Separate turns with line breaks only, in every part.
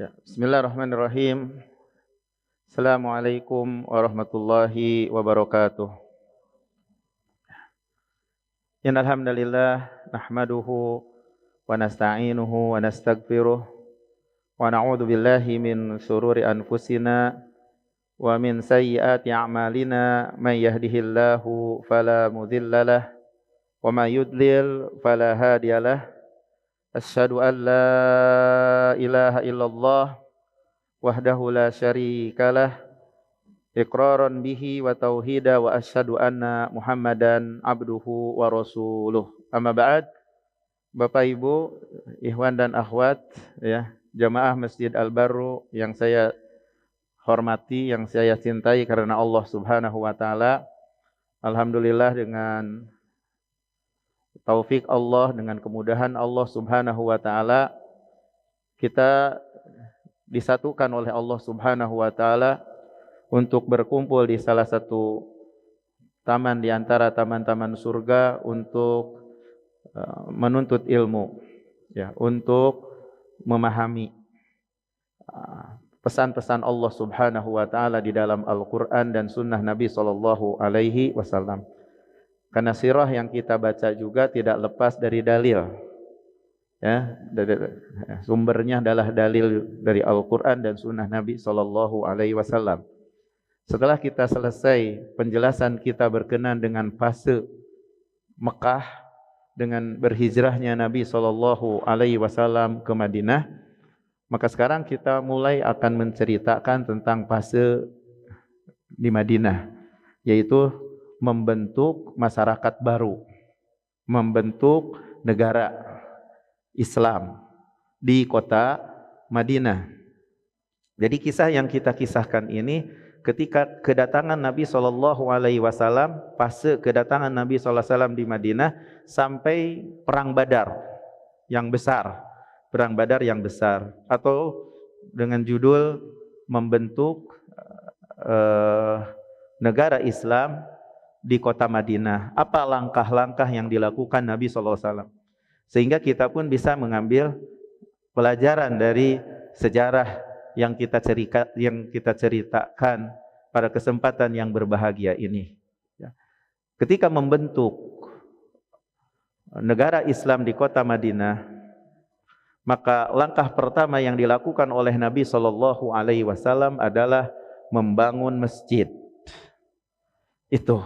Ya, bismillahirrahmanirrahim. Assalamualaikum warahmatullahi wabarakatuh. Innal hamdalillah nahmaduhu wa nasta'inuhu wa nastaghfiruh wa na'udzu billahi min shururi anfusina wa min sayyiati a'malina may yahdihillahu fala mudhillalah wa may yudlil fala hadiyalah. Asyhadu an la ilaha illallah wahdahu la syarikalah iqraran bihi wa tauhida wa asyhadu anna Muhammadan abduhu wa rasuluh. Amma ba'd. Bapak Ibu, ikhwan dan akhwat ya, jamaah Masjid Al-Barru yang saya hormati, yang saya cintai karena Allah Subhanahu wa taala. Alhamdulillah dengan taufik Allah, dengan kemudahan Allah Subhanahu wa taala, kita disatukan oleh Allah Subhanahu wa taala untuk berkumpul di salah satu taman di antara taman-taman surga untuk menuntut ilmu, ya, untuk memahami pesan-pesan Allah Subhanahu wa taala di dalam Al-Qur'an dan sunnah Nabi sallallahu alaihi wasallam. Karena sirah yang kita baca juga tidak lepas dari dalil. Ya, sumbernya adalah dalil dari Al-Qur'an dan sunnah Nabi sallallahu alaihi wasallam. Setelah kita selesai penjelasan kita berkenan dengan fase Mekah dengan berhijrahnya Nabi sallallahu alaihi wasallam ke Madinah, maka sekarang kita mulai akan menceritakan tentang fase di Madinah, yaitu membentuk masyarakat baru, membentuk negara Islam di kota Madinah. Jadi kisah yang kita kisahkan ini ketika kedatangan Nabi sallallahu alaihi wasallam, fase kedatangan Nabi sallallahu alaihi wasallam di Madinah sampai perang Badar yang besar, perang Badar yang besar, atau dengan judul membentuk negara Islam di kota Madinah. Apa langkah-langkah yang dilakukan Nabi sallallahu alaihi wasallam sehingga kita pun bisa mengambil pelajaran dari sejarah yang kita ceritakan pada kesempatan yang berbahagia ini. Ketika membentuk negara Islam di kota Madinah, maka langkah pertama yang dilakukan oleh Nabi sallallahu alaihi wasallam adalah membangun masjid. Itu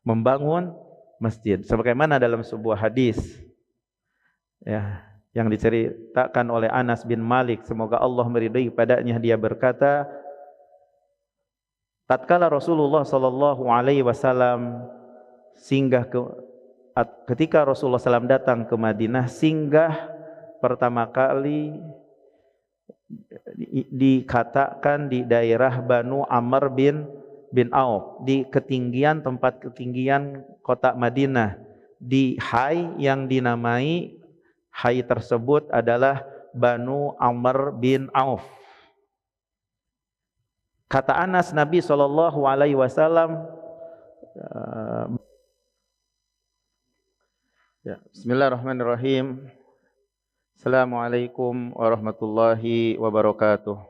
membangun masjid. Sebagaimana dalam sebuah hadis ya, yang diceritakan oleh Anas bin Malik, semoga Allah meridai padanya, dia berkata, tatkala Rasulullah sallallahu alaihi wasallam ketika Rasulullah SAW datang ke Madinah, singgah pertama kali dikatakan di daerah Banu Amr bin Auf, di tempat ketinggian kota Madinah, di Hai yang dinamai Hai tersebut adalah Banu Amr bin Auf. Kata Anas, Nabi sallallahu alaihi wasallam Bismillahirrahmanirrahim. Assalamualaikum warahmatullahi wabarakatuh.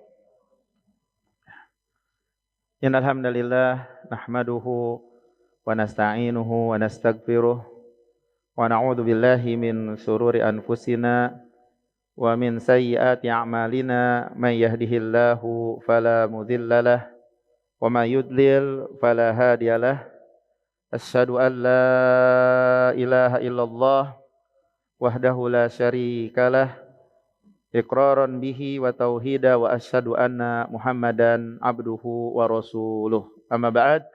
Innal hamdalillah nahmaduhu wa nasta'inuhu wa nastaghfiruh wa na'udzu billahi min shururi anfusina wa min sayyiati a'malina may yahdihillahu fala mudhillalah wa may yudlil fala hadiyalah. Asyhadu an la ilaha illallah wahdahu la syarikalah iqraran bihi wa tauhida wa asyhadu anna Muhammadan abduhu wa rasuluh. Amma ba'd.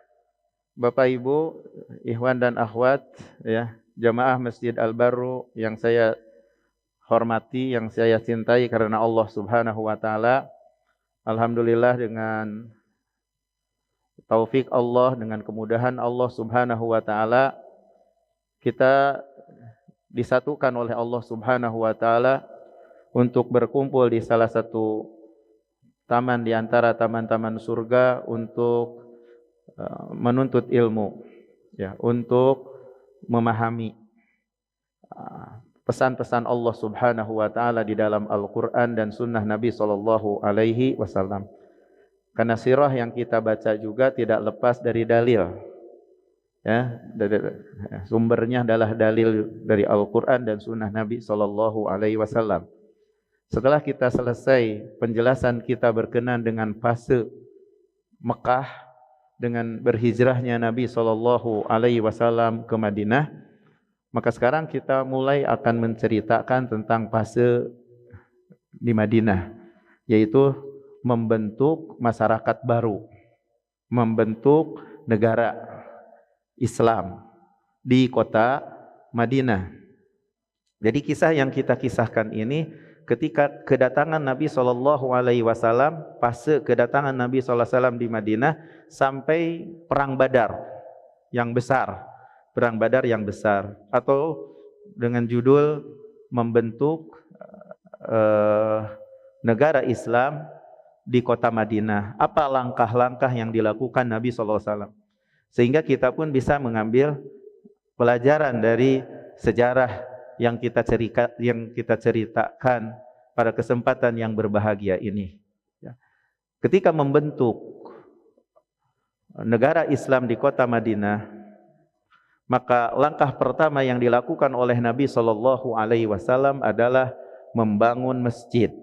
Bapak Ibu, ikhwan dan akhwat ya, jamaah Masjid Al-Barru yang saya hormati, yang saya cintai karena Allah Subhanahu wa taala. Alhamdulillah dengan taufik Allah, dengan kemudahan Allah Subhanahu wa taala, kita disatukan oleh Allah Subhanahu wa taala untuk berkumpul di salah satu taman di antara taman-taman surga untuk menuntut ilmu, ya, untuk memahami pesan-pesan Allah Subhanahu wa taala di dalam Al-Qur'an dan sunnah Nabi sallallahu alaihi wasallam. Karena sirah yang kita baca juga tidak lepas dari dalil. Ya, sumbernya adalah dalil dari Al-Qur'an dan sunnah Nabi sallallahu alaihi wasallam. Setelah kita selesai penjelasan kita berkenan dengan fase Mekah dengan berhijrahnya Nabi sallallahu alaihi wasallam ke Madinah, maka sekarang kita mulai akan menceritakan tentang fase di Madinah, yaitu membentuk masyarakat baru, membentuk negara Islam di kota Madinah. Jadi kisah yang kita kisahkan ini ketika kedatangan Nabi sallallahu alaihi wasallam, fase kedatangan Nabi sallallahu alaihi wasallam di Madinah sampai perang Badar yang besar. Perang Badar yang besar, atau dengan judul membentuk negara Islam di kota Madinah. Apa langkah-langkah yang dilakukan Nabi sallallahu alaihi wasallam? Sehingga kita pun bisa mengambil pelajaran dari sejarah yang kita ceritakan pada kesempatan yang berbahagia ini. Ketika membentuk negara Islam di kota Madinah, maka langkah pertama yang dilakukan oleh Nabi sallallahu alaihi wasallam adalah membangun masjid.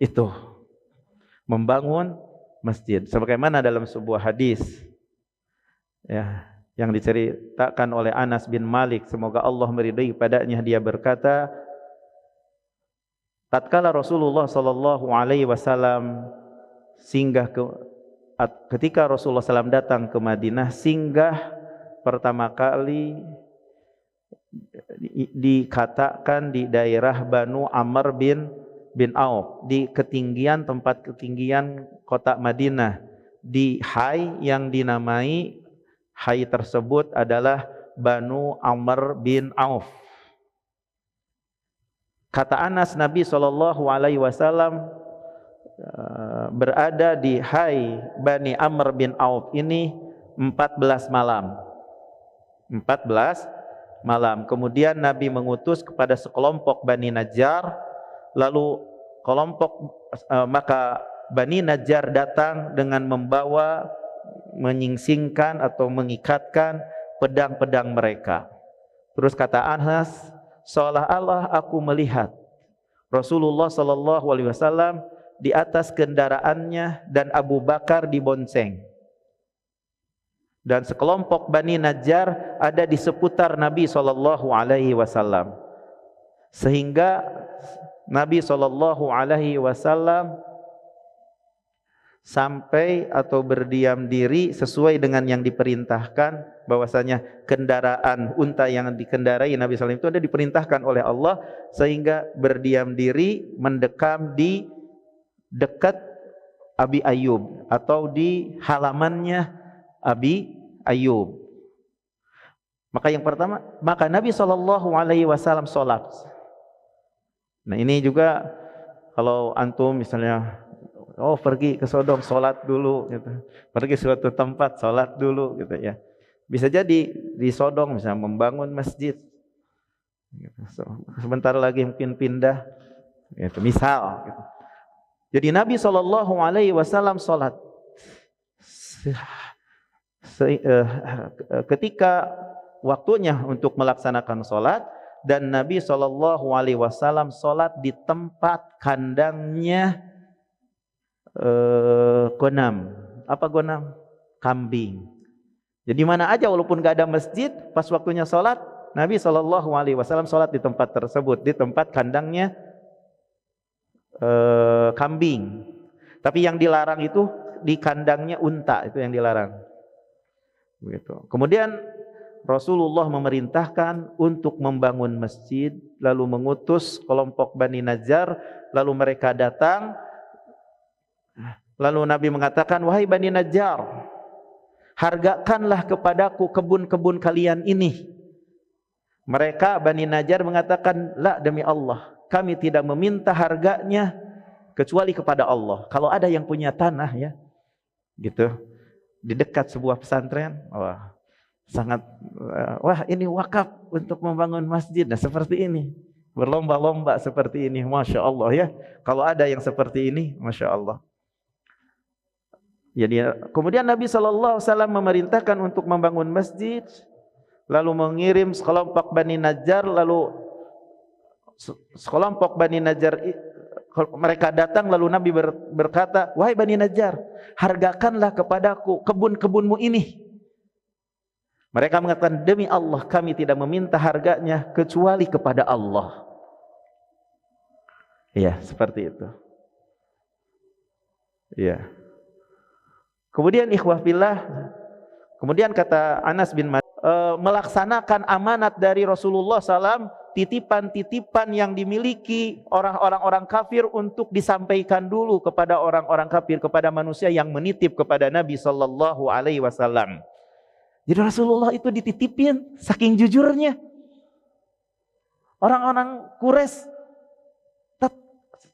Itu membangun masjid. Sebagaimana dalam sebuah hadis ya, yang diceritakan oleh Anas bin Malik, semoga Allah meridai padanya, dia berkata, tatkala Rasulullah sallallahu alaihi wasallam ketika Rasulullah SAW datang ke Madinah, singgah pertama kali dikatakan di daerah Banu Amr bin Auf, di tempat ketinggian kota Madinah, di Hai yang dinamai Hai tersebut adalah Banu Amr bin Auf. Kata Anas, Nabi sallallahu alaihi wasallam berada di Hai Bani Amr bin Auf ini 14 malam. 14 malam. Kemudian Nabi mengutus kepada sekelompok Bani Najjar, lalu maka Bani Najjar datang dengan membawa, menyingsingkan atau mengikatkan pedang-pedang mereka. Terus kata Anas, seolah-olah aku melihat Rasulullah sallallahu alaihi wasallam di atas kendaraannya dan Abu Bakar dibonceng. Dan sekelompok Bani Najjar ada di seputar Nabi sallallahu alaihi wasallam. Sehingga Nabi sallallahu alaihi wasallam sampai atau berdiam diri sesuai dengan yang diperintahkan, bahwasanya kendaraan unta yang dikendarai Nabi sallallahu alaihi wasallam itu ada diperintahkan oleh Allah, sehingga berdiam diri mendekam di dekat Abi Ayyub atau di halamannya Abi Ayyub. Maka yang pertama, maka Nabi sallallahu alaihi wasallam salat. Nah, ini juga kalau antum misalnya pergi ke Sodom, sholat dulu gitu. Pergi suatu tempat, sholat dulu gitu ya. Bisa jadi di Sodom misalnya membangun masjid gitu. Sebentar lagi mungkin pindah gitu, misal gitu. Jadi Nabi sallallahu alaihi wasallam sholat. Ketika waktunya untuk melaksanakan sholat, dan Nabi sallallahu alaihi wasallam sholat di tempat kandangnya gonam. Apa gonam? Kambing. Jadi mana aja walaupun gak ada masjid, pas waktunya sholat, Nabi sallallahu alaihi wasallam sholat di tempat tersebut, di tempat kandangnya kambing. Tapi yang dilarang itu di kandangnya unta, itu yang dilarang. Begitu. Kemudian Rasulullah memerintahkan untuk membangun masjid, lalu mengutus kelompok Bani Najjar, lalu mereka datang. Lalu Nabi mengatakan, wahai Bani Najjar, hargakanlah kepadaku kebun-kebun kalian ini. Mereka Bani Najjar mengatakan, la, demi Allah, kami tidak meminta harganya kecuali kepada Allah. Kalau ada yang punya tanah ya, gitu, di dekat sebuah pesantren, sangat wah ini wakaf untuk membangun masjid. Nah seperti ini, berlomba-lomba seperti ini, masya Allah ya. Kalau ada yang seperti ini, masya Allah. Jadi kemudian Nabi SAW memerintahkan untuk membangun masjid, lalu mengirim sekelompok Bani Najjar, lalu sekelompok Bani Najjar mereka datang, lalu Nabi berkata, wahai Bani Najjar, hargakanlah kepadaku kebun-kebunmu ini. Mereka mengatakan, demi Allah kami tidak meminta harganya kecuali kepada Allah. Iya, seperti itu. Iya. Kemudian ikhwah fillah, kemudian kata Anas bin Malik, melaksanakan amanat dari Rasulullah SAW, titipan-titipan yang dimiliki orang-orang kafir untuk disampaikan dulu kepada orang-orang kafir, kepada manusia yang menitip kepada Nabi Sallallahu Alaihi Wasallam. Jadi Rasulullah itu dititipin saking jujurnya. Orang-orang Quraisy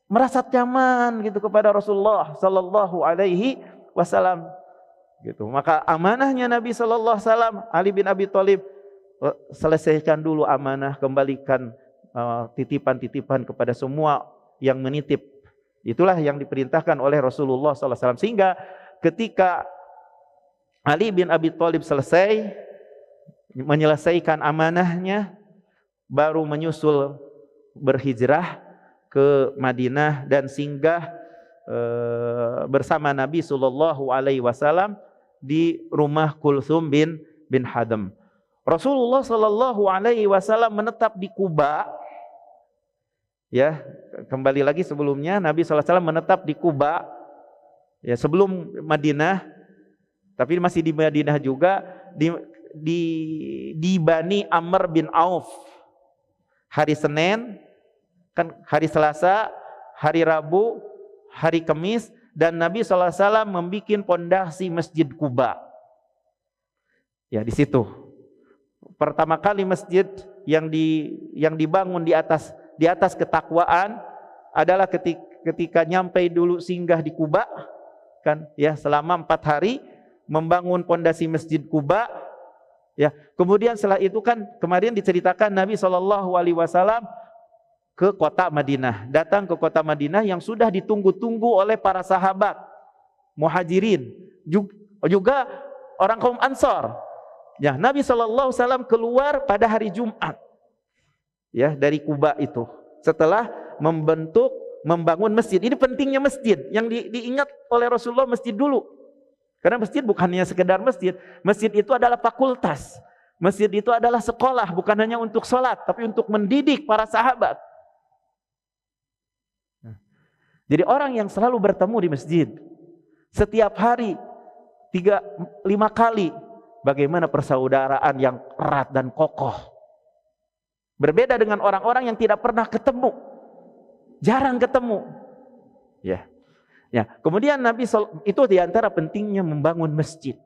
merasa nyaman gitu kepada Rasulullah Sallallahu Alaihi Wasallam. Gitu. Maka amanahnya Nabi Sallallahu Alaihi Wasallam, Ali bin Abi Thalib, selesaikan dulu amanah, kembalikan titipan-titipan kepada semua yang menitip. Itulah yang diperintahkan oleh Rasulullah Sallallahu Alaihi Wasallam. Sehingga ketika Ali bin Abi Thalib selesai menyelesaikan amanahnya, baru menyusul berhijrah ke Madinah dan singgah bersama Nabi Sallallahu Alaihi Wasallam di rumah Kulthum bin Hadam. Rasulullah Sallallahu Alaihi Wasallam menetap di Kuba. Ya, kembali lagi sebelumnya Nabi Sallallahu Alaihi Wasallam menetap di Kuba. Ya, sebelum Madinah. Tapi masih di Madinah juga, di Bani Amr bin Auf. Hari Senin, kan hari Selasa, hari Rabu, hari Kamis, dan Nabi SAW membuat pondasi Masjid Kuba. Ya, di situ. Pertama kali masjid yang dibangun di atas ketakwaan adalah ketika nyampe dulu singgah di Kuba, kan? Ya, selama 4 hari. Membangun pondasi Masjid Kuba, ya. Kemudian setelah itu kan kemarin diceritakan Nabi Shallallahu Alaihi Wasallam ke kota Madinah, datang ke kota Madinah yang sudah ditunggu-tunggu oleh para sahabat Muhajirin, juga orang kaum Ansor. Ya, Nabi Shallallahu Alaihi Wasallam keluar pada hari Jumat, ya, dari Kuba itu setelah membangun masjid. Ini pentingnya masjid yang diingat oleh Rasulullah, masjid dulu. Karena masjid bukan hanya sekedar masjid. Masjid itu adalah fakultas. Masjid itu adalah sekolah, bukan hanya untuk sholat, tapi untuk mendidik para sahabat. Jadi orang yang selalu bertemu di masjid, setiap hari 3-5 kali, bagaimana persaudaraan yang erat dan kokoh. Berbeda dengan orang-orang yang tidak pernah ketemu, jarang ketemu. Ya. Ya, kemudian Nabi itu diantara pentingnya membangun masjid.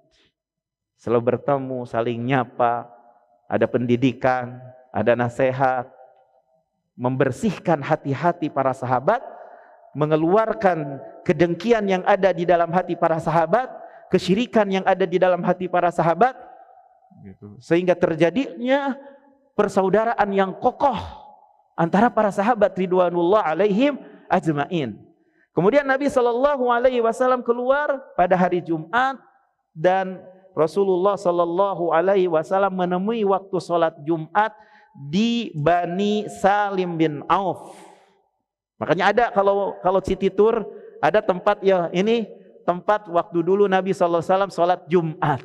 Selalu bertemu, saling nyapa, ada pendidikan, ada nasihat, membersihkan hati-hati para sahabat, mengeluarkan kedengkian yang ada di dalam hati para sahabat, kesyirikan yang ada di dalam hati para sahabat, sehingga terjadinya persaudaraan yang kokoh antara para sahabat ridwanullah alaihim ajmain. Kemudian Nabi Shallallahu Alaihi Wasallam keluar pada hari Jumat dan Rasulullah Shallallahu Alaihi Wasallam menemui waktu sholat Jumat di Bani Salim bin Auf. Makanya ada kalau City Tour ada tempat ya, ini tempat waktu dulu Nabi Shallallahu Alaihi Wasallam sholat Jumat.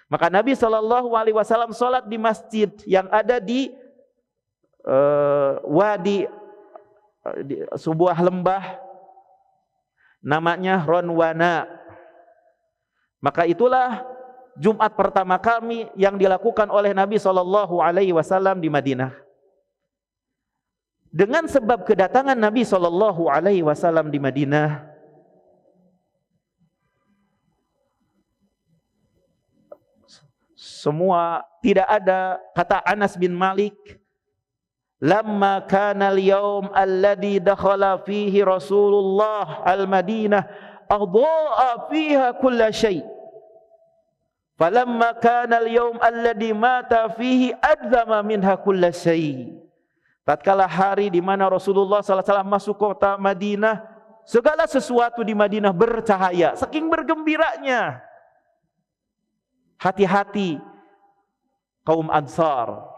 Maka Nabi Shallallahu Alaihi Wasallam sholat di masjid yang ada di wadi, di sebuah lembah namanya Ronwana. Maka itulah Jumat pertama kami yang dilakukan oleh Nabi Shallallahu Alaihi Wasallam di Madinah. Dengan sebab kedatangan Nabi Shallallahu Alaihi Wasallam di Madinah, semua tidak ada, kata Anas bin Malik, lamma kana al-yawm alladhi dakhala fihi Rasulullah al-Madinah adha'a fiha kulla syai'. Falamma kana al-yaum alladhi mata fihi adzama minha kulla syai. Tatkala hari di mana Rasulullah SAW masuk kota Madinah, segala sesuatu di Madinah bercahaya, saking bergembiranya. Hati-hati kaum Ansar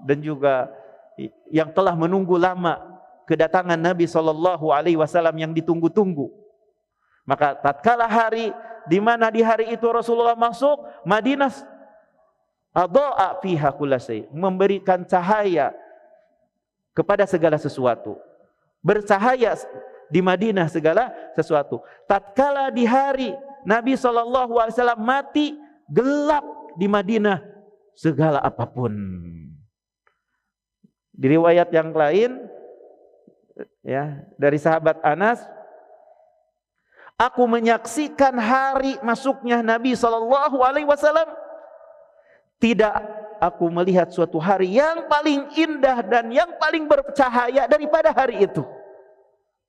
dan juga yang telah menunggu lama kedatangan Nabi SAW yang ditunggu-tunggu. Maka tatkala hari di mana di hari itu Rasulullah masuk Madinah, adha'a fiha kulla syai, memberikan cahaya kepada segala sesuatu. Bercahaya di Madinah segala sesuatu. Tatkala di hari Nabi SAW mati, gelap di Madinah segala apapun. Di riwayat yang lain, ya, dari sahabat Anas, aku menyaksikan hari masuknya Nabi SAW, tidak aku melihat suatu hari yang paling indah dan yang paling bercahaya daripada hari itu.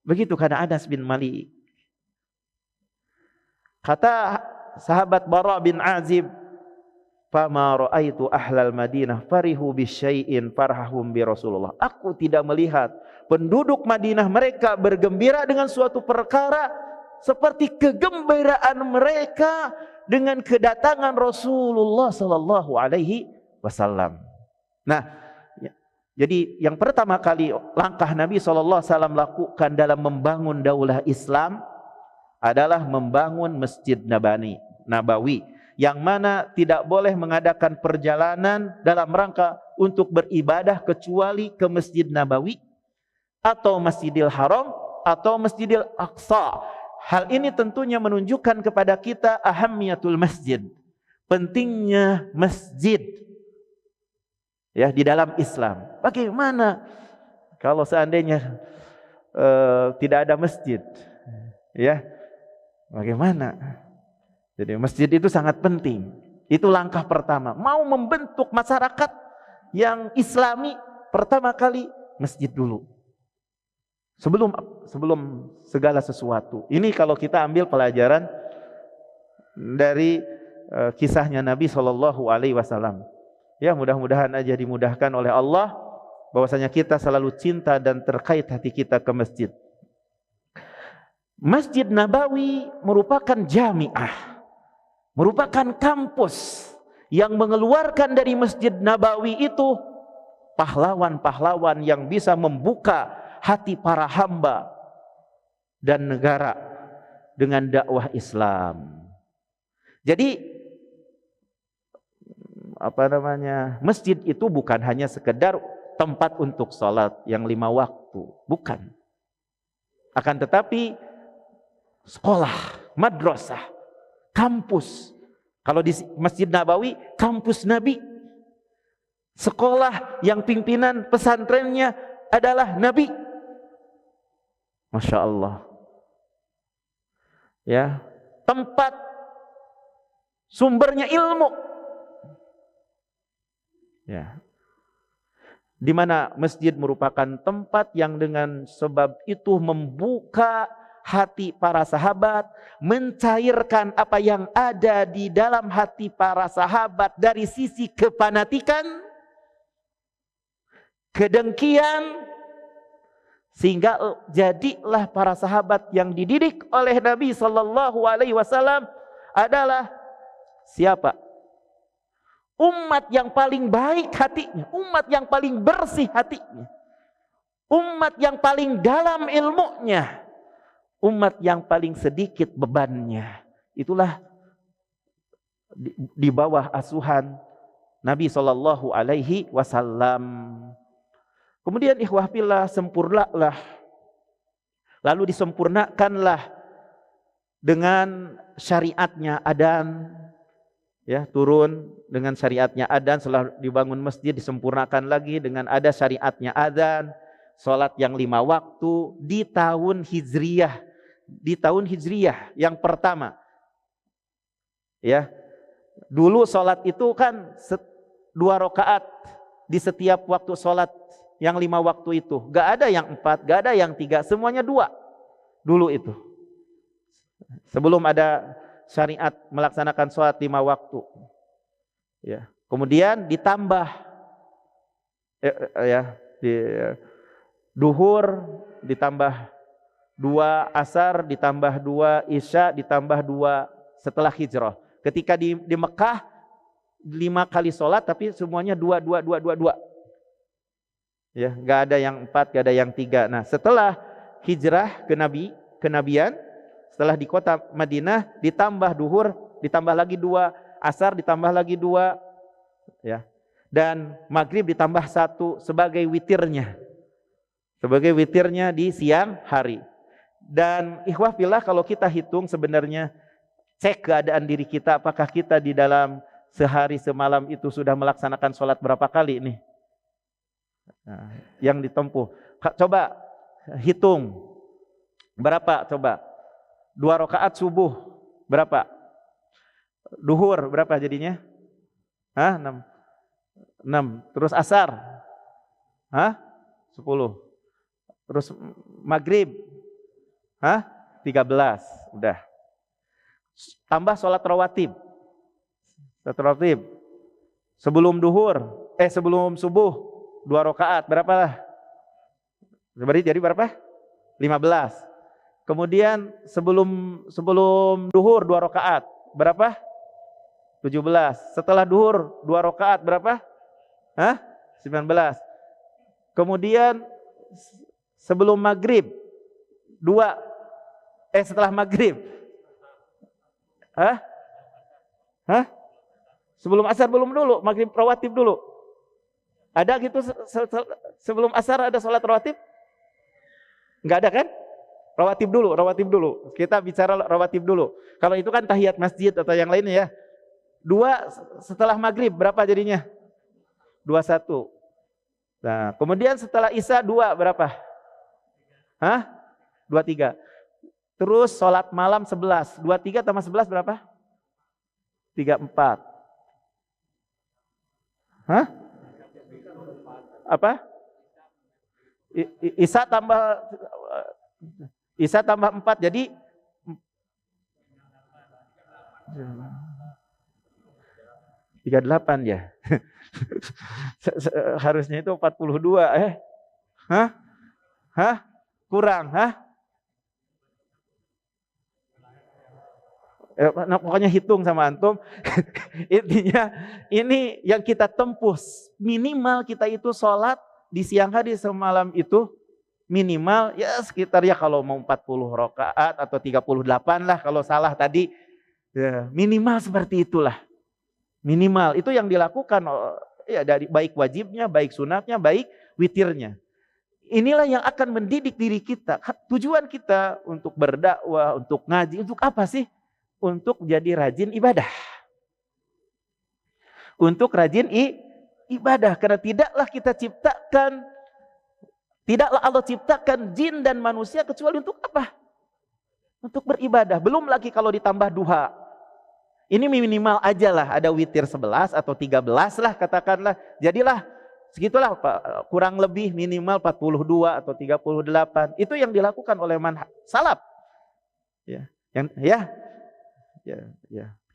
Begitu kata Anas bin Malik. Kata sahabat Bara bin Azib, fama ra'aitu ahlal Madinah farihu bisyai'in farhahum bi Rasulullah. Aku tidak melihat penduduk Madinah mereka bergembira dengan suatu perkara seperti kegembiraan mereka dengan kedatangan Rasulullah sallallahu alaihi wasallam. Nah, jadi yang pertama kali langkah Nabi sallallahu alaihi wasallam lakukan dalam membangun daulah Islam adalah membangun Masjid Nabawi, yang mana tidak boleh mengadakan perjalanan dalam rangka untuk beribadah kecuali ke Masjid Nabawi atau Masjidil Haram atau Masjidil Aqsa. Hal ini tentunya menunjukkan kepada kita ahammiyatul masjid, pentingnya masjid, ya, di dalam Islam. Bagaimana kalau seandainya tidak ada masjid, ya, bagaimana? Jadi masjid itu sangat penting. Itu langkah pertama. Mau membentuk masyarakat yang Islami, pertama kali masjid dulu. Sebelum segala sesuatu. Ini kalau kita ambil pelajaran dari kisahnya Nabi Shallallahu Alaihi Wasallam. Ya, mudah-mudahan aja dimudahkan oleh Allah, bahwasanya kita selalu cinta dan terkait hati kita ke masjid. Masjid Nabawi merupakan jamiah, merupakan kampus yang mengeluarkan dari Masjid Nabawi itu pahlawan-pahlawan yang bisa membuka hati para hamba dan negara dengan dakwah Islam. Jadi masjid itu bukan hanya sekedar tempat untuk sholat yang 5 waktu, bukan. Akan tetapi sekolah, madrasah, kampus. Kalau di Masjid Nabawi, kampus Nabi. Sekolah yang pimpinan pesantrennya adalah Nabi. Masya Allah. Ya, tempat sumbernya ilmu. Ya. Di mana masjid merupakan tempat yang dengan sebab itu membuka hati para sahabat, mencairkan apa yang ada di dalam hati para sahabat dari sisi kefanatikan, kedengkian, sehingga jadilah para sahabat yang dididik oleh Nabi Sallallahu Alaihi Wasallam adalah siapa? Umat yang paling baik hatinya, umat yang paling bersih hatinya, umat yang paling dalam ilmunya, umat yang paling sedikit bebannya. Itulah di bawah asuhan Nabi Sallallahu Alaihi Wasallam. Kemudian ikhwah fillah, sempurnalah, lalu disempurnakanlah dengan syariatnya adzan, ya, turun dengan syariatnya adzan. Setelah dibangun masjid, disempurnakan lagi dengan ada syariatnya adzan, salat yang 5 waktu di tahun hijriyah yang pertama. Ya, dulu salat itu kan 2 rakaat di setiap waktu salat yang 5 waktu itu. Gak ada yang 4, gak ada yang 3, semuanya 2 dulu itu. Sebelum ada syariat melaksanakan sholat 5 waktu. Ya. Kemudian ditambah duhur ditambah 2 asar ditambah 2 isya ditambah 2 setelah hijrah. Ketika di Mekah 5 kali sholat tapi semuanya 2. Ya, nggak ada yang 4, nggak ada yang 3. Nah, setelah hijrah kenabian, setelah di kota Madinah ditambah duhur, ditambah lagi 2, asar ditambah lagi 2, ya. Dan maghrib ditambah 1 sebagai witirnya. Sebagai witirnya di siang hari. Dan ikhwah fillah, kalau kita hitung sebenarnya cek keadaan diri kita, apakah kita di dalam sehari semalam itu sudah melaksanakan sholat berapa kali nih? Nah, yang ditempuh. Coba hitung. Berapa coba? 2 rakaat subuh. Berapa? Duhur berapa jadinya? 6. Terus asar? 10. Terus maghrib? 13. Udah. Tambah sholat rawatib. Sebelum duhur, sebelum subuh 2 rakaat, berapa lah? Jadi berapa? 15. Kemudian sebelum duhur 2 rakaat, berapa? 17. Setelah duhur 2 rakaat, berapa? 19. Kemudian sebelum maghrib 2. Setelah maghrib. Sebelum asar belum dulu, maghrib rawatib dulu. Ada gitu sebelum asar ada sholat rawatib? Enggak ada kan? Rawatib dulu. Kita bicara rawatib dulu. Kalau itu kan tahiyat masjid atau yang lainnya ya. 2 setelah maghrib berapa jadinya? 21. Nah, kemudian setelah isya 2 berapa? 23. Terus sholat malam 11. 23 tambah 11 berapa? 34. Apa? Isya tambah 4 jadi 38 ya. Harusnya itu 42. Kurang, Nah, pokoknya hitung sama antum. Intinya ini yang kita tempuh. Minimal kita itu sholat di siang hari semalam itu minimal ya sekitar ya kalau mau 40 rakaat atau 38 lah kalau salah tadi. Ya, minimal seperti itulah. Minimal itu yang dilakukan ya dari baik wajibnya, baik sunatnya, baik witirnya. Inilah yang akan mendidik diri kita. Tujuan kita untuk berdakwah, untuk ngaji, untuk apa sih? Untuk jadi rajin ibadah. Untuk rajin ibadah. Karena tidaklah Allah ciptakan jin dan manusia kecuali untuk apa? Untuk beribadah. Belum lagi kalau ditambah duha. Ini minimal aja lah, ada witir 11 atau 13 lah katakanlah. Jadilah segitulah Pak, kurang lebih minimal 42 atau 38. Itu yang dilakukan oleh salaf. Ya.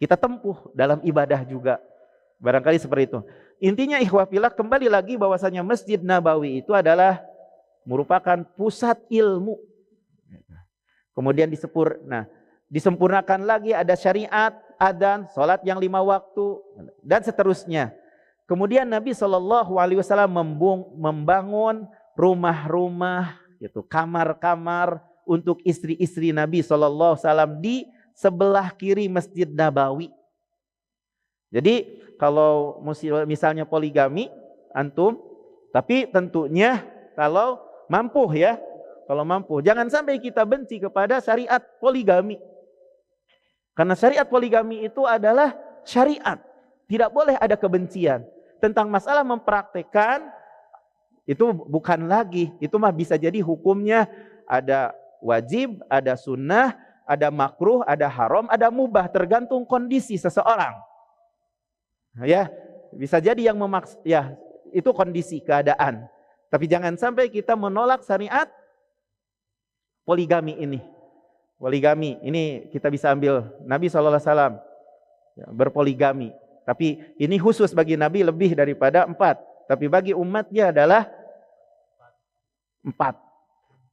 Kita tempuh dalam ibadah juga. Barangkali seperti itu. Intinya ikhwah fillah, kembali lagi bahwasanya Masjid Nabawi itu adalah merupakan pusat ilmu. Kemudian disempurnakan lagi ada syariat, adzan, salat yang 5 waktu dan seterusnya. Kemudian Nabi SAW membangun rumah-rumah, yaitu kamar-kamar untuk istri-istri Nabi SAW di sebelah kiri Masjid Nabawi. Jadi kalau misalnya poligami antum, tapi tentunya kalau mampu ya, jangan sampai kita benci kepada syariat poligami. Karena syariat poligami itu adalah syariat, tidak boleh ada kebencian. Tentang masalah mempraktekkan itu bukan lagi, itu mah bisa jadi hukumnya ada wajib, ada sunnah, ada makruh, ada haram, ada mubah, tergantung kondisi seseorang. Ya, bisa jadi yang itu kondisi keadaan. Tapi jangan sampai kita menolak syariat poligami ini. Poligami ini kita bisa ambil Nabi SAW berpoligami. Tapi ini khusus bagi Nabi lebih daripada 4. Tapi bagi umatnya adalah 4.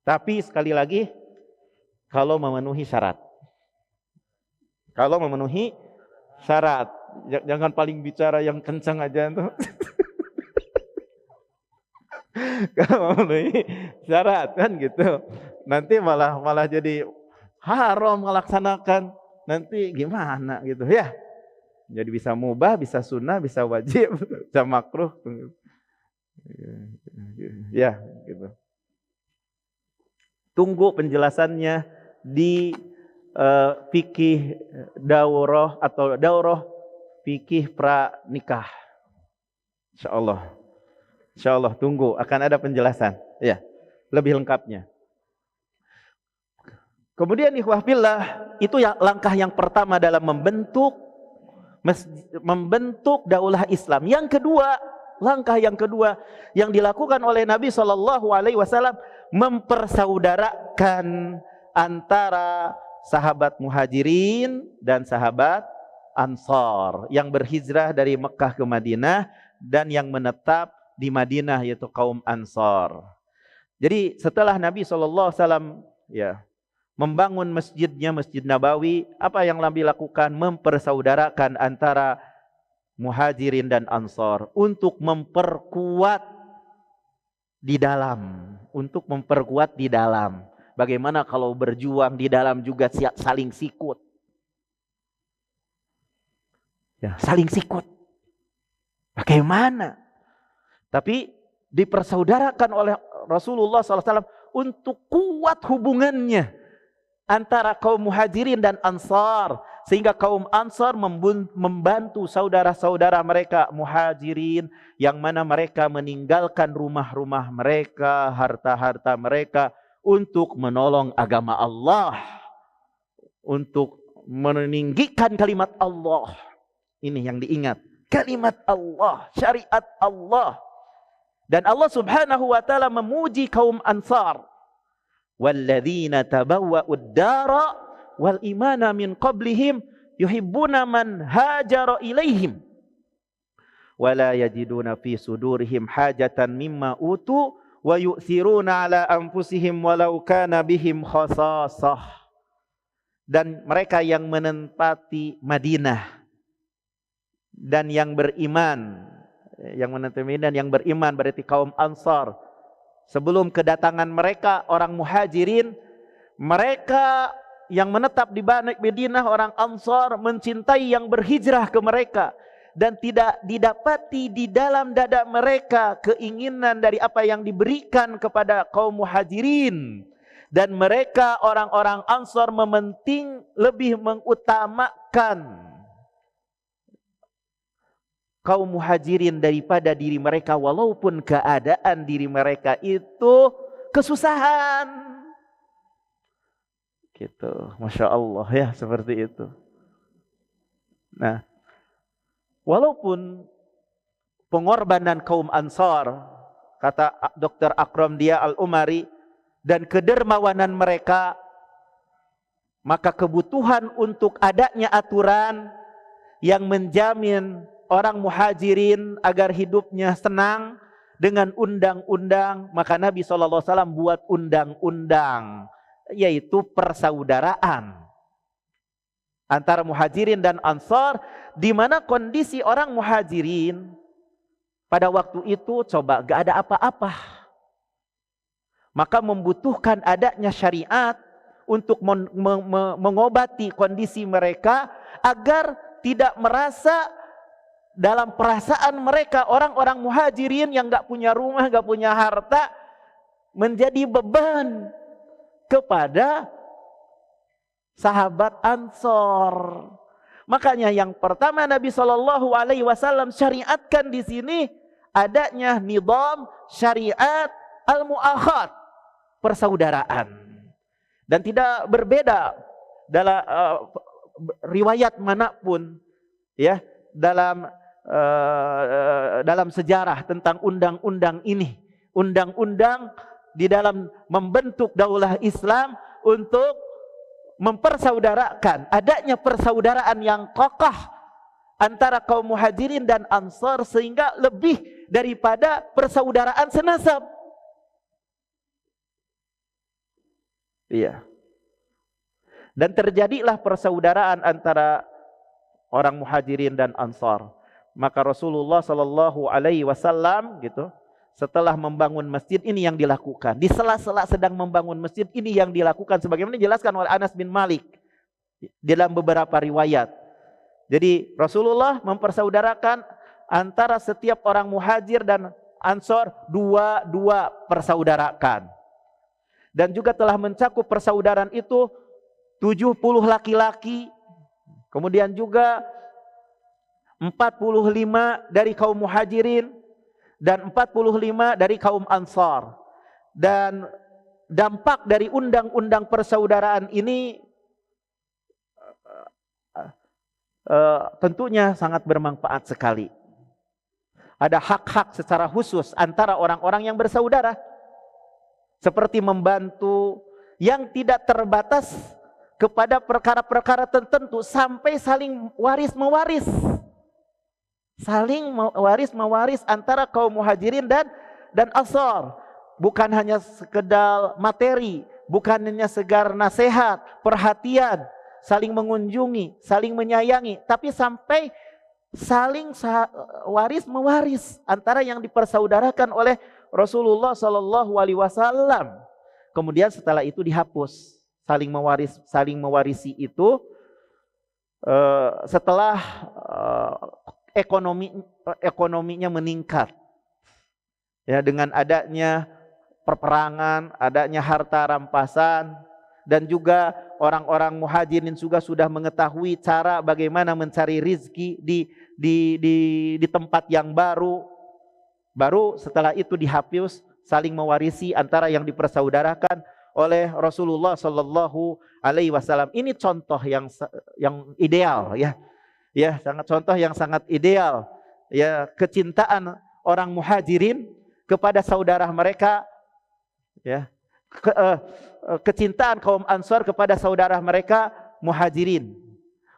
Tapi sekali lagi, kalau memenuhi syarat. Kalau memenuhi syarat. Jangan paling bicara yang kencang aja tuh. Kalau memenuhi syarat kan gitu. Nanti malah jadi haram melaksanakan. Nanti gimana gitu ya. Jadi bisa mubah, bisa sunnah, bisa wajib, bisa makruh. Ya, gitu. Tunggu penjelasannya di fikih daurah atau daurah fikih pranikah. Insyaallah. Insyaallah tunggu akan ada penjelasan. Ya, lebih lengkapnya. Kemudian ikhwah fillah, itu yang langkah yang pertama dalam membentuk daulah Islam. Yang kedua, langkah yang kedua yang dilakukan oleh Nabi SAW mempersaudarakan antara sahabat Muhajirin dan sahabat Ansar yang berhijrah dari Mekah ke Madinah dan yang menetap di Madinah, yaitu kaum Ansar. Jadi setelah Nabi SAW ya membangun masjidnya, Masjid Nabawi, apa yang Nabi lakukan? Mempersaudarakan antara Muhajirin dan Ansar untuk memperkuat di dalam. Untuk memperkuat di dalam. Bagaimana kalau berjuang di dalam juga saling sikut? Ya, saling sikut. Bagaimana? Tapi dipersaudarakan oleh Rasulullah SAW untuk kuat hubungannya antara kaum Muhajirin dan Ansar, sehingga kaum Ansar membantu saudara-saudara mereka Muhajirin yang mana mereka meninggalkan rumah-rumah mereka, harta-harta mereka untuk menolong agama Allah, untuk meninggikan kalimat Allah. Ini yang diingat, kalimat Allah, syariat Allah. Dan Allah Subhanahu wa taala memuji kaum Ansar. Walladzina tabawwa'ud dara wal imana min qablihim yuhibbuna man hajara ilaihim wala yajiduna fi sudurihim hajatan mimma utu wa yu'thiruna ala anfusihim walau kana bihim khasasah. Dan mereka yang menempati Madinah dan yang beriman, yang beriman berarti kaum Ansar. Sebelum kedatangan mereka orang Muhajirin, mereka yang menetap di Madinah orang Ansar mencintai yang berhijrah ke mereka dan tidak didapati di dalam dada mereka keinginan dari apa yang diberikan kepada kaum Muhajirin, dan mereka orang-orang Ansar lebih mengutamakan kaum Muhajirin daripada diri mereka, walaupun keadaan diri mereka itu kesusahan. Gitu, Masya Allah ya, seperti itu. Nah, walaupun pengorbanan kaum Ansar, kata Dr. Akram Dia Al-Umari, dan kedermawanan mereka, maka kebutuhan untuk adanya aturan yang menjamin orang Muhajirin agar hidupnya senang dengan undang-undang, maka Nabi SAW buat undang-undang, yaitu persaudaraan antara Muhajirin dan Ansar, di mana kondisi orang Muhajirin pada waktu itu coba gak ada apa-apa, maka membutuhkan adanya syariat untuk mengobati kondisi mereka agar tidak merasa dalam perasaan mereka orang-orang Muhajirin yang gak punya rumah, gak punya harta, menjadi beban kepada sahabat Ansor. Makanya yang pertama Nabi SAW syariatkan di sini adanya nizam syariat al-mu'akhad, persaudaraan. Dan tidak berbeda dalam riwayat manapun ya, dalam sejarah tentang undang-undang ini. Undang-undang di dalam membentuk daulah Islam untuk mempersaudarakan, adanya persaudaraan yang kokoh antara kaum Muhajirin dan Ansar sehingga lebih daripada persaudaraan senasab. Iya. Dan terjadilah persaudaraan antara orang Muhajirin dan Ansar. Maka Rasulullah sallallahu alaihi wasallam gitu, setelah membangun masjid ini yang dilakukan. Di sela-sela sedang membangun masjid ini yang dilakukan sebagaimana dijelaskan oleh Anas bin Malik dalam beberapa riwayat. Jadi Rasulullah mempersaudarakan antara setiap orang Muhajir dan Ansar, dua persaudarakan. Dan juga telah mencakup persaudaraan itu 70 laki-laki, kemudian juga 45 dari kaum Muhajirin dan 45 dari kaum Ansar. Dan dampak dari undang-undang persaudaraan ini tentunya sangat bermanfaat sekali. Ada hak-hak secara khusus antara orang-orang yang bersaudara, seperti membantu yang tidak terbatas kepada perkara-perkara tertentu sampai saling waris-mewaris. Saling waris-mewaris antara kaum Muhajirin dan Ansar. Bukan hanya sekedar materi, bukan hanya segar nasihat, perhatian, saling mengunjungi, saling menyayangi, tapi sampai saling waris-mewaris antara yang dipersaudarakan oleh Rasulullah sallallahu alaihi wasallam. Kemudian setelah itu dihapus saling mewarisi itu setelah ekonominya meningkat. Ya, dengan adanya peperangan, adanya harta rampasan, dan juga orang-orang Muhajirin juga sudah mengetahui cara bagaimana mencari rizki di tempat yang baru. Baru setelah itu dihapus saling mewarisi antara yang dipersaudarakan oleh Rasulullah sallallahu alaihi wasallam. Ini contoh yang ideal ya. Ya, contoh yang sangat ideal. Ya, kecintaan orang Muhajirin kepada saudara mereka, ya. Kecintaan kaum Ansar kepada saudara mereka Muhajirin.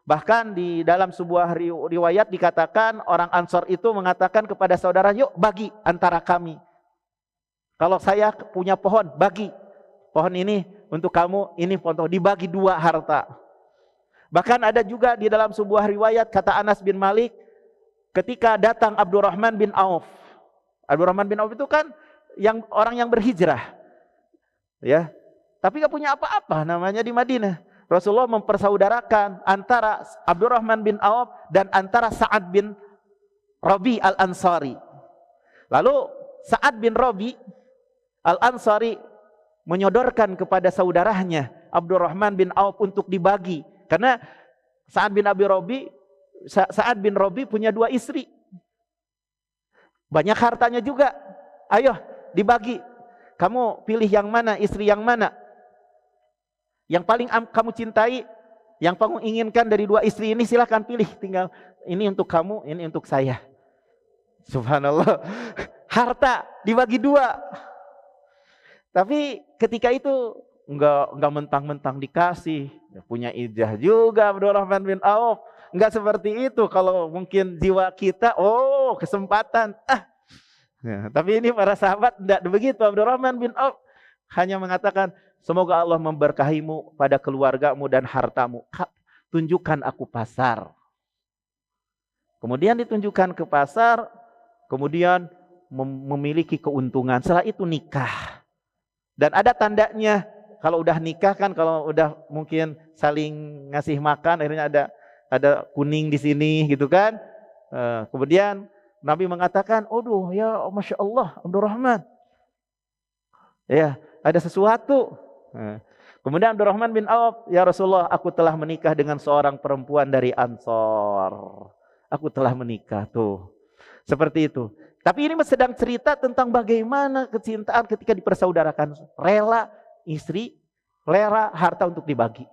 Bahkan di dalam sebuah riwayat dikatakan orang Ansar itu mengatakan kepada saudara, yuk bagi antara kami. Kalau saya punya pohon, bagi. Pohon ini untuk kamu, ini pohon, dibagi dua harta. Bahkan ada juga di dalam sebuah riwayat kata Anas bin Malik, ketika datang Abdurrahman bin Auf. Abdurrahman bin Auf itu kan orang yang berhijrah. Ya. Tapi gak punya apa-apa namanya di Madinah. Rasulullah mempersaudarakan antara Abdurrahman bin Auf dan antara Sa'ad bin Rabi al-Ansari. Lalu Sa'ad bin Rabi al-Ansari menyodorkan kepada saudaranya Abdurrahman bin Auf untuk dibagi. Karena Sa'ad bin Rabi punya dua istri. Banyak hartanya juga. Ayo dibagi. Kamu pilih yang mana, istri yang mana? Yang paling kamu cintai, yang kamu inginkan dari dua istri ini silahkan pilih. Tinggal ini untuk kamu, ini untuk saya. Subhanallah. Harta dibagi dua. Tapi ketika itu enggak mentang-mentang dikasih. Punya ijazah juga Abdurrahman bin Auf. Enggak seperti itu. Kalau mungkin jiwa kita, kesempatan. Ya, tapi ini para sahabat tidak begitu. Abdurrahman bin Auf hanya mengatakan, semoga Allah memberkahimu pada keluargamu dan hartamu. Tunjukkan aku pasar. Kemudian ditunjukkan ke pasar, kemudian memiliki keuntungan. Setelah itu nikah. Dan ada tandanya, kalau udah nikah kan, kalau udah mungkin saling ngasih makan, akhirnya ada kuning di sini gitu kan. Kemudian Nabi mengatakan, ya Masya Allah Abdurrahman. Ya, ada sesuatu. Kemudian Abdurrahman bin Auf, ya Rasulullah, aku telah menikah dengan seorang perempuan dari Ansar. Aku telah menikah tuh. Seperti itu. Tapi ini sedang cerita tentang bagaimana kecintaan ketika dipersaudarakan. Rela istri, rela harta untuk dibagi.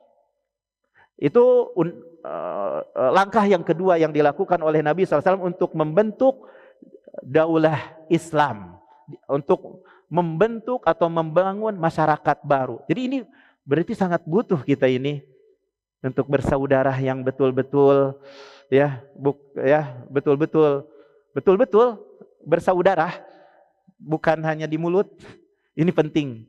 Itu langkah yang kedua yang dilakukan oleh Nabi SAW untuk membentuk daulah Islam. Untuk membentuk atau membangun masyarakat baru. Jadi ini berarti sangat butuh kita ini untuk bersaudara yang betul-betul betul-betul bersaudara, bukan hanya di mulut. Ini penting.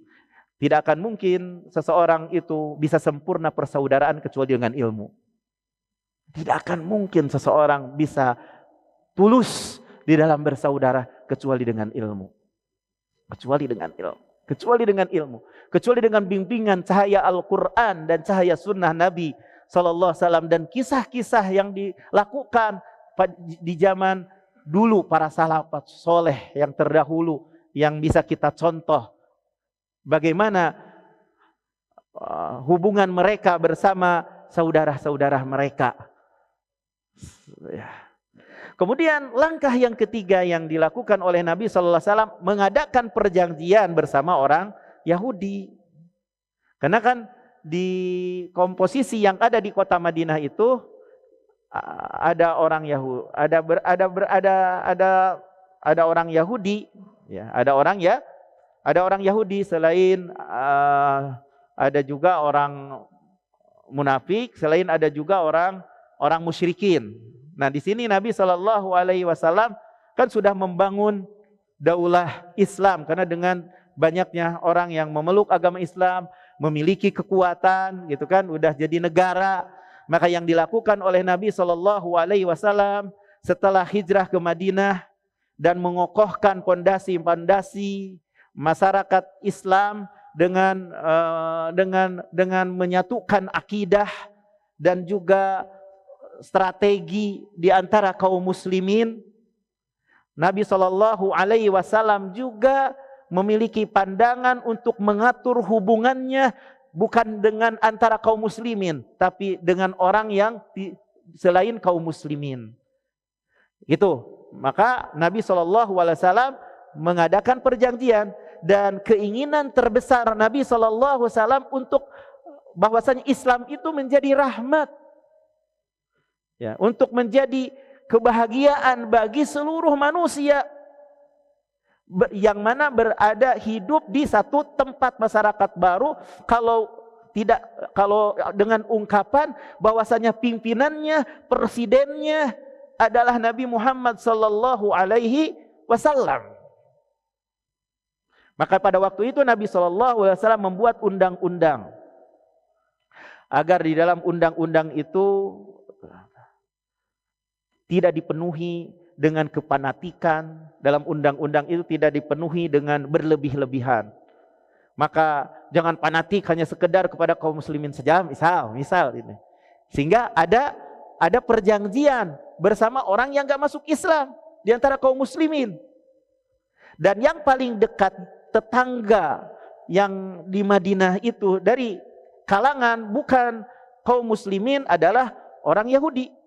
Tidak akan mungkin seseorang itu bisa sempurna persaudaraan kecuali dengan ilmu. Tidak akan mungkin seseorang bisa tulus di dalam bersaudara kecuali dengan ilmu. Kecuali dengan ilmu. Kecuali dengan ilmu. Kecuali dengan bimbingan cahaya Al-Quran dan cahaya sunnah Nabi Sallallahu Alaihi Wasallam dan kisah-kisah yang dilakukan di zaman dulu para salafat soleh yang terdahulu yang bisa kita contoh. Bagaimana hubungan mereka bersama saudara-saudara mereka. Kemudian langkah yang ketiga yang dilakukan oleh Nabi Sallallahu Alaihi Wasallam mengadakan perjanjian bersama orang Yahudi. Karena kan di komposisi yang ada di kota Madinah itu ada orang Yahudi, ada orang Yahudi, ya, ada orang Yahudi selain ada juga orang munafik, selain ada juga orang musyrikin. Nah, di sini Nabi Shallallahu Alaihi Wasallam kan sudah membangun daulah Islam karena dengan banyaknya orang yang memeluk agama Islam, memiliki kekuatan, gitu kan, udah jadi negara. Maka yang dilakukan oleh Nabi Shallallahu Alaihi Wasallam setelah hijrah ke Madinah dan mengokohkan pondasi-pondasi masyarakat Islam dengan menyatukan akidah dan juga strategi di antara kaum muslimin. Nabi Shallallahu Alaihi Wasallam juga memiliki pandangan untuk mengatur hubungannya bukan dengan antara kaum muslimin, tapi dengan orang yang selain kaum muslimin. Gitu. Maka Nabi Shallallahu Alaihi Wasallam mengadakan perjanjian dan keinginan terbesar Nabi Shallallahu Alaihi Wasallam untuk bahwasanya Islam itu menjadi rahmat. Ya, untuk menjadi kebahagiaan bagi seluruh manusia yang mana berada hidup di satu tempat masyarakat baru, kalau dengan ungkapan bahwasanya pimpinannya, presidennya adalah Nabi Muhammad sallallahu alaihi wasallam. Maka pada waktu itu Nabi sallallahu alaihi wasallam membuat undang-undang agar di dalam undang-undang itu tidak dipenuhi dengan kepanatikan, dalam undang-undang itu tidak dipenuhi dengan berlebih-lebihan. Maka jangan fanatik hanya sekedar kepada kaum muslimin saja, misal ini. Sehingga ada perjanjian bersama orang yang enggak masuk Islam di antara kaum muslimin. Dan yang paling dekat tetangga yang di Madinah itu dari kalangan bukan kaum muslimin adalah orang Yahudi.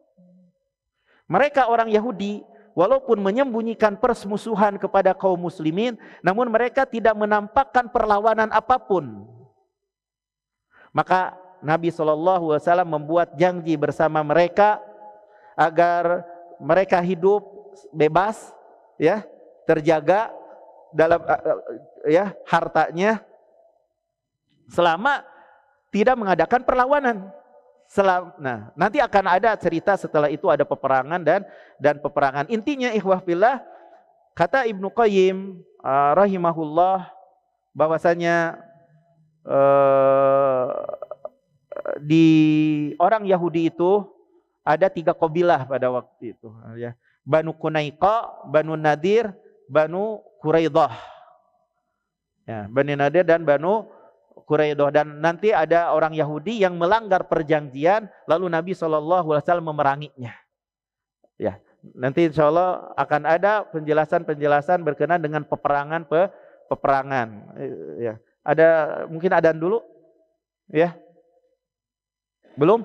Mereka orang Yahudi walaupun menyembunyikan permusuhan kepada kaum muslimin, namun mereka tidak menampakkan perlawanan apapun. Maka Nabi SAW membuat janji bersama mereka agar mereka hidup bebas, ya, terjaga dalam hartanya selama tidak mengadakan perlawanan. Nah, nanti akan ada cerita setelah itu ada peperangan dan peperangan. Intinya ikhwah fillah, kata Ibnu Qayyim rahimahullah bahwasanya di orang Yahudi itu ada 3 kabilah pada waktu itu, ya. Banu Qunaiqa, Banu Nadir, Banu Quraidah. Ya, Banu Nadir dan Banu Quraidah, dan nanti ada orang Yahudi yang melanggar perjanjian lalu Nabi SAW memeranginya. Ya, nanti insya Allah akan ada penjelasan berkenaan dengan peperangan. Ya, ada mungkin adzan dulu, ya? Belum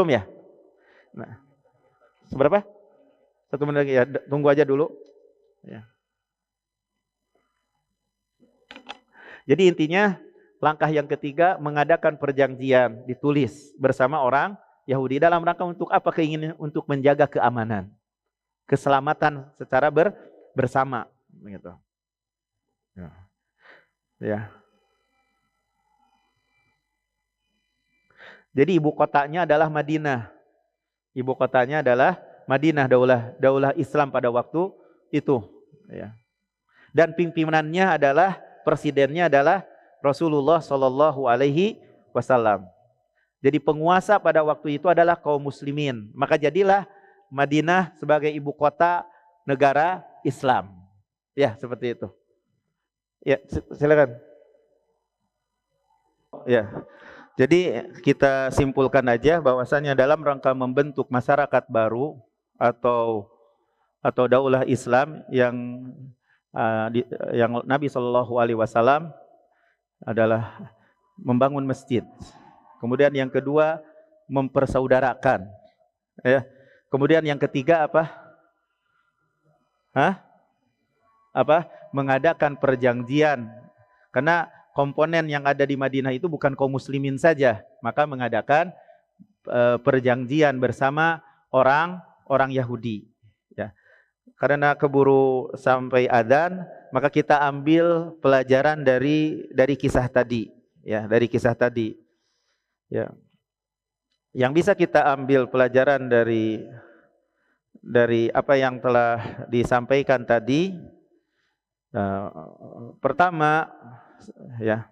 ya? Nah, seberapa? 1 menit lagi ya, tunggu aja dulu. Ya. Jadi intinya langkah yang ketiga mengadakan perjanjian ditulis bersama orang Yahudi dalam rangka untuk apa? Keinginan untuk menjaga keamanan, keselamatan secara bersama, begitu. Ya. Jadi ibu kotanya adalah Madinah. Ibu kotanya adalah Madinah, daulah Islam pada waktu itu. Ya. Dan pimpinannya adalah, presidennya adalah Rasulullah Shallallahu Alaihi Wasallam. Jadi penguasa pada waktu itu adalah kaum muslimin. Maka jadilah Madinah sebagai ibu kota negara Islam. Ya, seperti itu. Ya, silakan. Ya. Jadi kita simpulkan aja bahwasanya dalam rangka membentuk masyarakat baru atau daulah Islam yang Nabi Shallallahu Alaihi Wasallam adalah membangun masjid. Kemudian yang kedua mempersaudarakan. Ya. Kemudian yang ketiga apa? Mengadakan perjanjian. Karena komponen yang ada di Madinah itu bukan kaum muslimin saja, maka mengadakan perjanjian bersama orang Yahudi. Ya. Karena keburu sampai adzan, maka kita ambil pelajaran dari kisah tadi, ya, dari kisah tadi. Ya. Yang bisa kita ambil pelajaran dari apa yang telah disampaikan tadi, pertama, ya,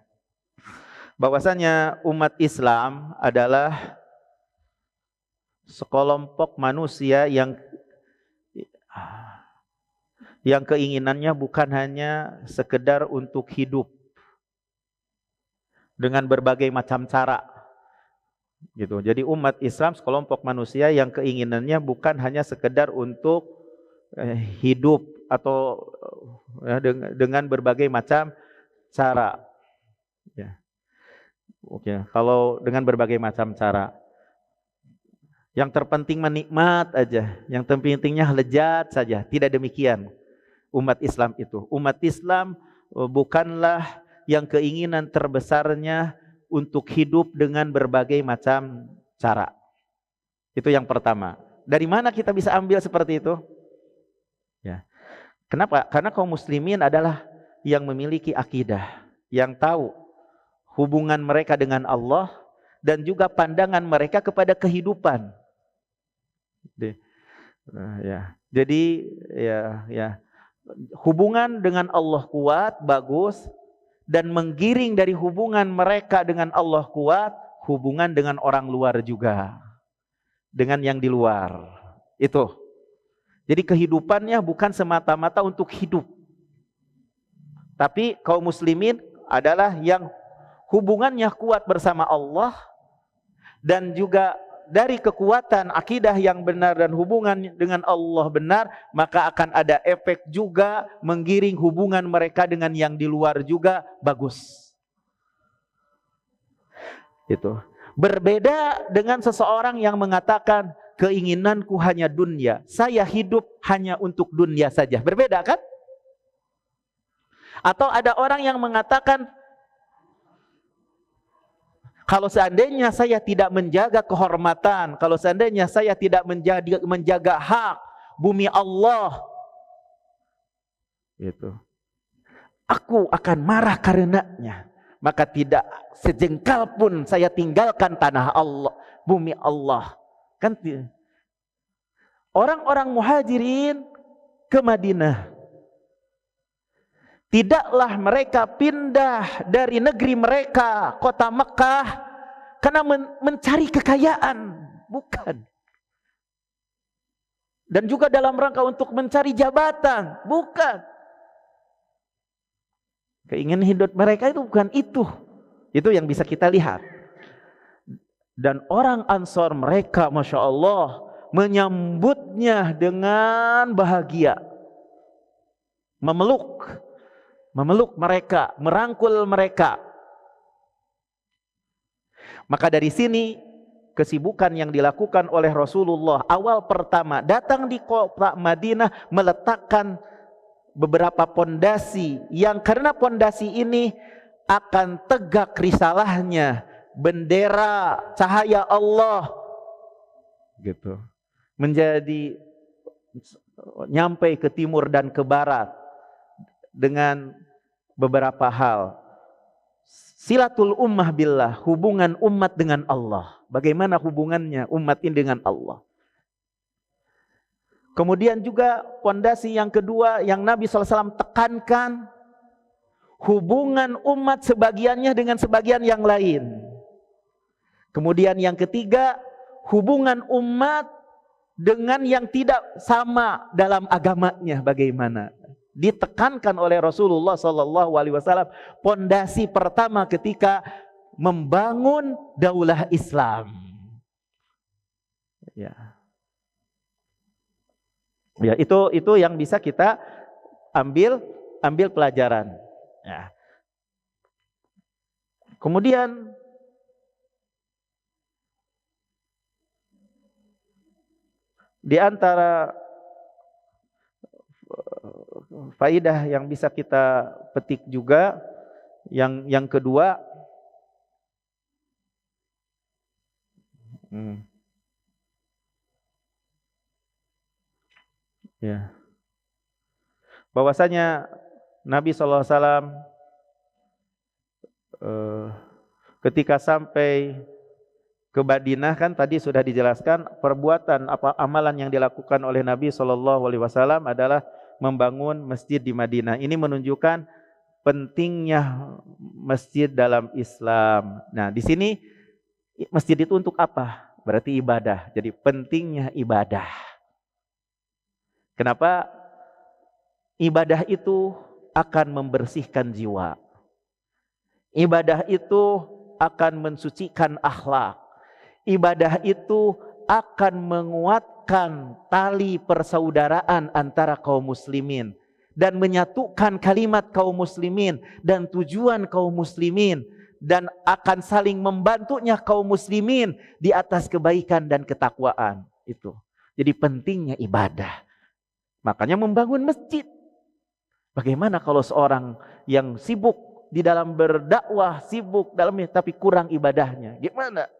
bahwasanya umat Islam adalah sekelompok manusia yang keinginannya bukan hanya sekedar untuk hidup dengan berbagai macam cara, gitu. Jadi umat Islam sekelompok manusia yang keinginannya bukan hanya sekedar untuk hidup atau dengan berbagai macam cara. Ya. Oke, kalau dengan berbagai macam cara, yang terpenting menikmat aja, yang terpentingnya lezat saja. Tidak demikian umat Islam itu. Umat Islam bukanlah yang keinginan terbesarnya untuk hidup dengan berbagai macam cara. Itu yang pertama. Dari mana kita bisa ambil seperti itu? Ya. Kenapa? Karena kaum muslimin adalah yang memiliki akidah, yang tahu hubungan mereka dengan Allah dan juga pandangan mereka kepada kehidupan. Jadi hubungan dengan Allah kuat, bagus, dan menggiring dari hubungan mereka dengan Allah kuat, hubungan dengan orang luar juga, dengan yang di luar. Itu. Jadi kehidupannya bukan semata-mata untuk hidup. Tapi kaum muslimin adalah yang hubungannya kuat bersama Allah, dan juga dari kekuatan akidah yang benar dan hubungan dengan Allah benar, maka akan ada efek juga menggiring hubungan mereka dengan yang di luar juga bagus. Itu. Berbeda dengan seseorang yang mengatakan keinginanku hanya dunia, saya hidup hanya untuk dunia saja. Berbeda kan? Atau ada orang yang mengatakan, kalau seandainya saya tidak menjaga kehormatan, kalau seandainya saya tidak menjaga hak bumi Allah, itu, aku akan marah karenanya. Maka tidak sejengkal pun saya tinggalkan tanah Allah, bumi Allah. Kan orang-orang muhajirin ke Madinah, tidaklah mereka pindah dari negeri mereka, kota Mekah, karena mencari kekayaan, bukan. Dan juga dalam rangka untuk mencari jabatan, bukan. Keinginan hidup mereka itu bukan itu. Itu yang bisa kita lihat. Dan orang Ansor mereka, Masya Allah, menyambutnya dengan bahagia. Memeluk mereka, merangkul mereka. Maka dari sini kesibukan yang dilakukan oleh Rasulullah awal pertama datang di kota Madinah, meletakkan beberapa pondasi yang karena pondasi ini akan tegak risalahnya, bendera cahaya Allah, gitu, menjadi nyampe ke timur dan ke barat dengan beberapa hal. Silatul ummah billah, hubungan umat dengan Allah. Bagaimana hubungannya umat ini dengan Allah. Kemudian juga pondasi yang kedua yang Nabi SAW tekankan, hubungan umat sebagiannya dengan sebagian yang lain. Kemudian yang ketiga, hubungan umat dengan yang tidak sama dalam agamanya bagaimana. Ditekankan oleh Rasulullah SAW, pondasi pertama ketika membangun daulah Islam. Ya, itu yang bisa kita ambil pelajaran. Ya. Kemudian di antara faidah yang bisa kita petik juga yang kedua, ya, bahwasanya Nabi SAW ketika sampai ke Madinah, kan tadi sudah dijelaskan perbuatan amalan yang dilakukan oleh Nabi SAW adalah membangun masjid di Madinah. Ini menunjukkan pentingnya masjid dalam Islam. Nah, di sini masjid itu untuk apa? Berarti ibadah. Jadi pentingnya ibadah. Kenapa? Ibadah itu akan membersihkan jiwa. Ibadah itu akan mensucikan akhlak. Ibadah itu akan menguatkan tali persaudaraan antara kaum muslimin dan menyatukan kalimat kaum muslimin dan tujuan kaum muslimin, dan akan saling membantunya kaum muslimin di atas kebaikan dan ketakwaan. Itu. Jadi pentingnya ibadah. Makanya membangun masjid. Bagaimana kalau seorang yang sibuk di dalam berdakwah, sibuk dalamnya tapi kurang ibadahnya? Gimana?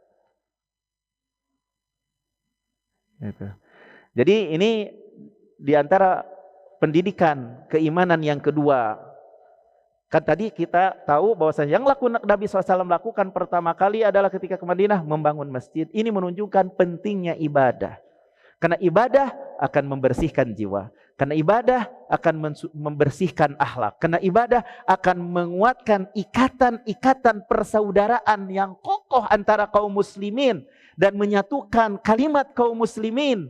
Gitu. Jadi ini diantara pendidikan keimanan yang kedua. Kan tadi kita tahu bahwasanya yang Nabi SAW lakukan pertama kali adalah ketika ke Madinah membangun masjid. Ini menunjukkan pentingnya ibadah. Karena ibadah akan membersihkan jiwa. Karena ibadah akan membersihkan akhlak. Karena ibadah akan menguatkan ikatan-ikatan persaudaraan yang kokoh antara kaum muslimin dan menyatukan kalimat kaum muslimin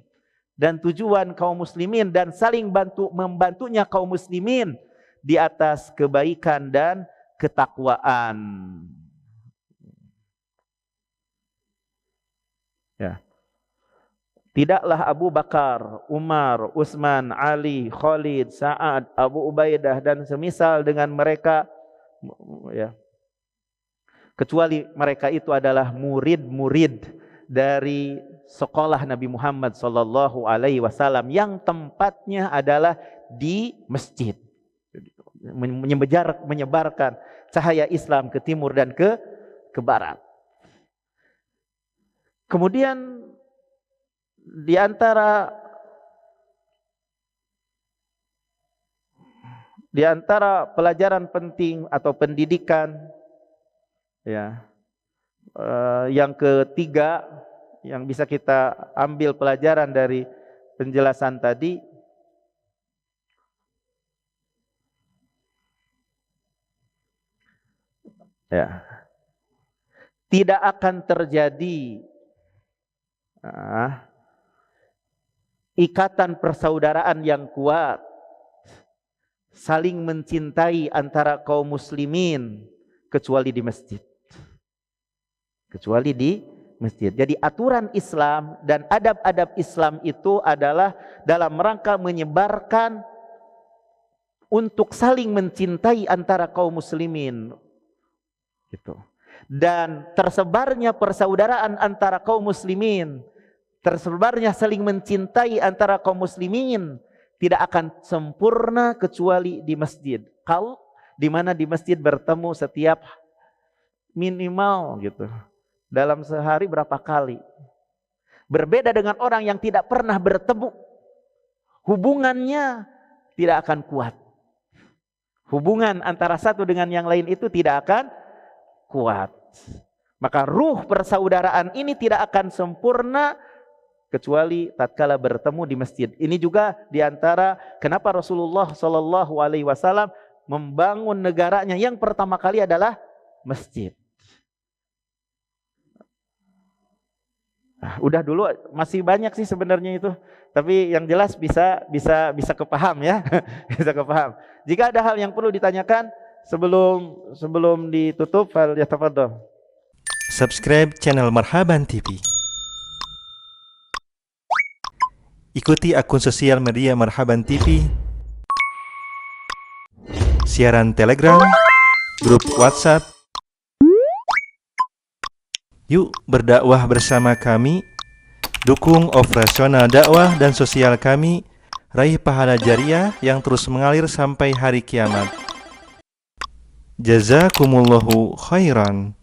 dan tujuan kaum muslimin dan saling membantunya kaum muslimin di atas kebaikan dan ketakwaan. Ya. Tidaklah Abu Bakar, Umar, Utsman, Ali, Khalid, Sa'ad, Abu Ubaidah dan semisal dengan mereka, ya, kecuali mereka itu adalah murid-murid dari sekolah Nabi Muhammad SAW yang tempatnya adalah di masjid, menyebarkan cahaya Islam ke timur dan ke barat. Kemudian di antara pelajaran penting atau pendidikan, ya, yang ketiga yang bisa kita ambil pelajaran dari penjelasan tadi, ya, tidak akan terjadi ikatan persaudaraan yang kuat, saling mencintai antara kaum muslimin kecuali di masjid. Kecuali di masjid. Jadi aturan Islam dan adab-adab Islam itu adalah dalam rangka menyebarkan untuk saling mencintai antara kaum muslimin. Gitu. Dan tersebarnya persaudaraan antara kaum muslimin, tersebarnya saling mencintai antara kaum muslimin tidak akan sempurna kecuali di masjid. Kalau di mana di masjid bertemu setiap minimal gitu dalam sehari berapa kali. Berbeda dengan orang yang tidak pernah bertemu, hubungannya tidak akan kuat. Hubungan antara satu dengan yang lain itu tidak akan kuat. Maka ruh persaudaraan ini tidak akan sempurna kecuali tatkala bertemu di masjid. Ini juga diantara kenapa Rasulullah Shallallahu Alaihi Wasallam membangun negaranya yang pertama kali adalah masjid. Nah, udah dulu masih banyak sih sebenarnya itu, tapi yang jelas bisa kepaham ya, bisa kepaham. Jika ada hal yang perlu ditanyakan sebelum ditutup, fal yatafadhal.
Subscribe channel Marhaban TV. Ikuti akun sosial media Marhaban TV, siaran Telegram, grup WhatsApp. Yuk berdakwah bersama kami, dukung operasional dakwah dan sosial kami, raih pahala jariah yang terus mengalir sampai hari kiamat. Jazakumullahu khairan.